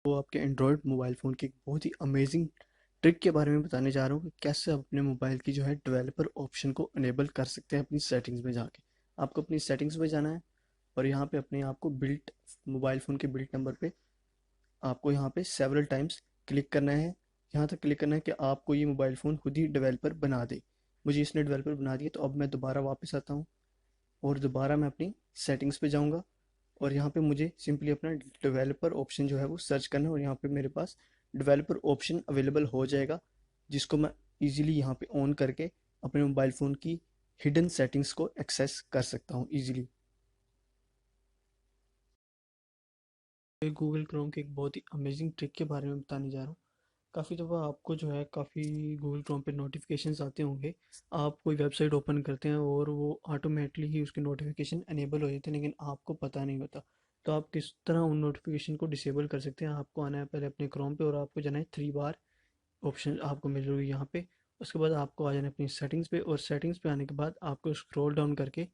तो आपके Android mobile phone की एक बहुत ही अमेजिंग ट्रिक के बारे में बताने जा रहा हूँ कि कैसे आप अपने मोबाइल की जो है डेवलपर ऑप्शन को अनेबल कर सकते हैं अपनी सेटिंग्स में जाके। आपको अपनी सेटिंग्स में जाना है और यहाँ पे अपने आप को बिल्ट मोबाइल फ़ोन के बिल्ट नंबर पे आपको यहाँ पे सेवरल टाइम्स क्लिक करना है। यहाँ तक क्लिक करना है कि आपको ये मोबाइल फ़ोन खुद ही डेवलपर बना दे। मुझे इसने डेवलपर बना दिया, तो अब मैं दोबारा वापस आता हूँ और दोबारा मैं अपनी सेटिंग्स पे जाऊँगा और यहाँ पे मुझे सिंपली अपना डेवलपर ऑप्शन जो है वो सर्च करना है और यहाँ पे मेरे पास डेवलपर ऑप्शन अवेलेबल हो जाएगा, जिसको मैं इजीली यहाँ पे ऑन करके अपने मोबाइल फ़ोन की हिडन सेटिंग्स को एक्सेस कर सकता हूँ इजीली। गूगल क्रोम के एक बहुत ही अमेजिंग ट्रिक के बारे में बताने जा रहा हूँ। काफ़ी दफ़ा आपको जो है काफ़ी गूगल क्रोम पे नोटिफिकेशंस आते होंगे। आप कोई वेबसाइट ओपन करते हैं और वो ऑटोमेटिकली ही उसके नोटिफिकेशन अनेबल हो जाते हैं, लेकिन आपको पता नहीं होता। तो आप किस तरह उन नोटिफिकेशन को डिसेबल कर सकते हैं? आपको आना है पहले अपने क्रोम पे और आपको जाना है 3 बार ऑप्शन आपको मिल रही है यहाँ पे। उसके बाद आपको आ जाना है अपनी सेटिंग्स पे और सेटिंग्स पे आने के बाद आपको स्क्रॉल डाउन करके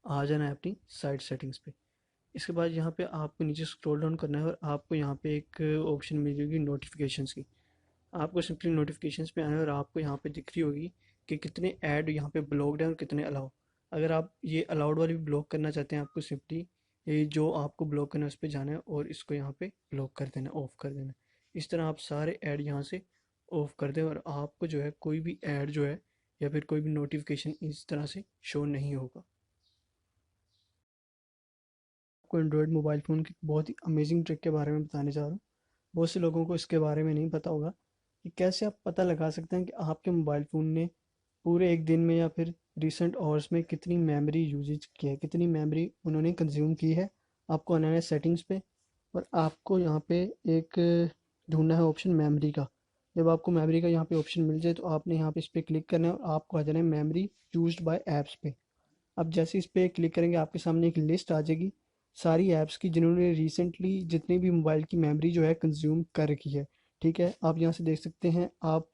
आ जाना है अपनी साइट सेटिंग्स पे। इसके बाद यहाँ पे आपको नीचे स्क्रॉल डाउन करना है और आपको यहाँ पे एक ऑप्शन मिल जाएगी नोटिफिकेशंस की। आपको सिंपली नोटिफिकेशंस पे आना है और आपको यहाँ पे दिख रही होगी कि कितने ऐड यहाँ पे ब्लॉक्ड हैं और कितने अलाउ। अगर आप ये अलाउड वाली ब्लॉक करना चाहते हैं, आपको सिंपली ये जो आपको ब्लॉक करना है उस पर जाना है और इसको यहाँ पे ब्लॉक कर देना, ऑफ कर देना। इस तरह आप सारे ऐड यहाँ से ऑफ कर दें और आपको जो है कोई भी ऐड जो है या फिर कोई भी नोटिफिकेशन इस तरह से शो नहीं होगा। आपको एंड्रॉयड मोबाइल फ़ोन की बहुत ही अमेजिंग ट्रिक के बारे में बताने जा रहा हूँ। बहुत से लोगों को इसके बारे में नहीं पता होगा कि कैसे आप पता लगा सकते हैं कि आपके मोबाइल फ़ोन ने पूरे एक दिन में या फिर रिसेंट आवर्स में कितनी मेमोरी यूजेज की है, कितनी मेमोरी उन्होंने कंज्यूम की है। आपको आना है सेटिंग्स पे और आपको यहाँ पे एक ढूंढना है ऑप्शन मेमोरी का। जब आपको मेमोरी का यहाँ पे ऑप्शन मिल जाए तो आपने यहाँ पे इस पर क्लिक करना है और आपको आ जाना है मेमोरी यूज्ड बाय ऐप्स पे। अब जैसे इस पे क्लिक करेंगे आपके सामने एक लिस्ट आ जाएगी सारी ऐप्स की जिन्होंने रिसेंटली जितनी भी मोबाइल की मेमोरी जो है कंज्यूम कर रखी है। ठीक है, आप यहाँ से देख सकते हैं। आप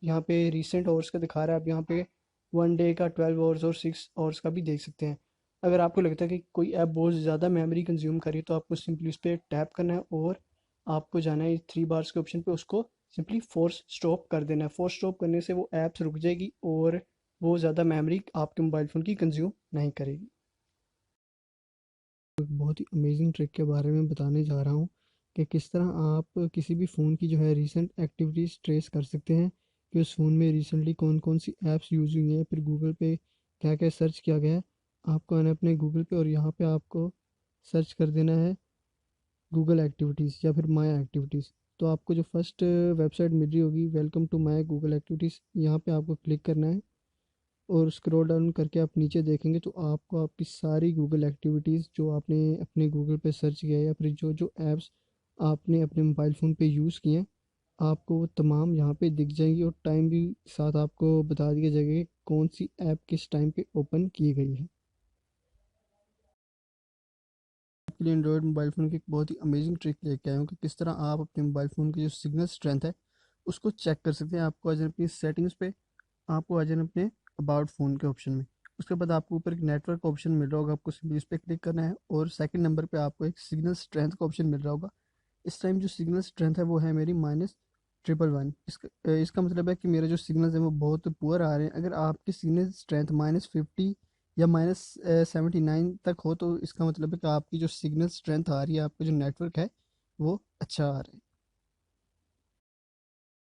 यहाँ पे रिसेंट आवर्स का दिखा रहा है, आप यहाँ पे 1 डे का 12 आवर्स और 6 आवर्स का भी देख सकते हैं। अगर आपको लगता है कि कोई ऐप बहुत ज़्यादा मेमोरी कंज्यूम कर रही है तो आपको सिंपली उस पर टैप करना है और आपको जाना है 3 बार्स के ऑप्शन पे, उसको सिंपली फोर्स स्टॉप कर देना है। फोर्स स्टॉप करने से वो ऐप्स रुक जाएगी और वो ज़्यादा मेमोरी आपके मोबाइल फ़ोन की कंज्यूम नहीं करेगी। एक बहुत ही अमेजिंग ट्रिक के बारे में बताने जा रहा हूँ कि किस तरह आप किसी भी फ़ोन की जो है रीसेंट एक्टिविटीज़ ट्रेस कर सकते हैं कि उस फ़ोन में रिसेंटली कौन कौन सी ऐप्स यूज़ हुई हैं, फिर गूगल पे क्या क्या सर्च किया गया है। आपको आना है अपने गूगल पे और यहाँ पे आपको सर्च कर देना है गूगल एक्टिविटीज़ या फिर माई एक्टिविटीज़। तो आपको जो फर्स्ट वेबसाइट मिल रही होगी, welcome to my Google activities, यहाँ पे आपको क्लिक करना है और स्क्रॉल डाउन करके आप नीचे देखेंगे तो आपको आपकी सारी गूगल एक्टिविटीज़ जो आपने अपने गूगल पे सर्च किया है या फिर जो जो ऐप्स आपने अपने मोबाइल फ़ोन पे यूज़ किए हैं, आपको वो तमाम यहाँ पे दिख जाएंगी और टाइम भी साथ आपको बता दिया जाएगा कि कौन सी ऐप किस टाइम पे ओपन की गई है। आपके लिए एंड्रॉयड मोबाइल फ़ोन की एक बहुत ही अमेजिंग ट्रिक लेके आया हूँ कि किस तरह आप अपने मोबाइल फ़ोन की जो सिग्नल स्ट्रेंथ है उसको चेक कर सकते हैं। आपको आ जाना अपनी सेटिंग्स पे, आपको आ जाना अपने अबाउट फ़ोन के ऑप्शन में। उसके बाद आपको ऊपर एक नेटवर्क ऑप्शन मिल रहा होगा, आपको सिंपली इस पर क्लिक करना है और सेकंड नंबर पे आपको एक सिग्नल स्ट्रेंथ का ऑप्शन मिल रहा होगा। इस टाइम जो सिग्नल स्ट्रेंथ है वो है मेरी -111। इसका मतलब है कि मेरा जो सिग्नल्स है वो बहुत पुअर आ रहे हैं। अगर आपकी सिग्नल स्ट्रेंथ -50 या -79 तक हो तो इसका मतलब है कि आपकी जो सिग्नल स्ट्रेंथ आ रही है, आपका जो नेटवर्क है वो अच्छा आ रहा है।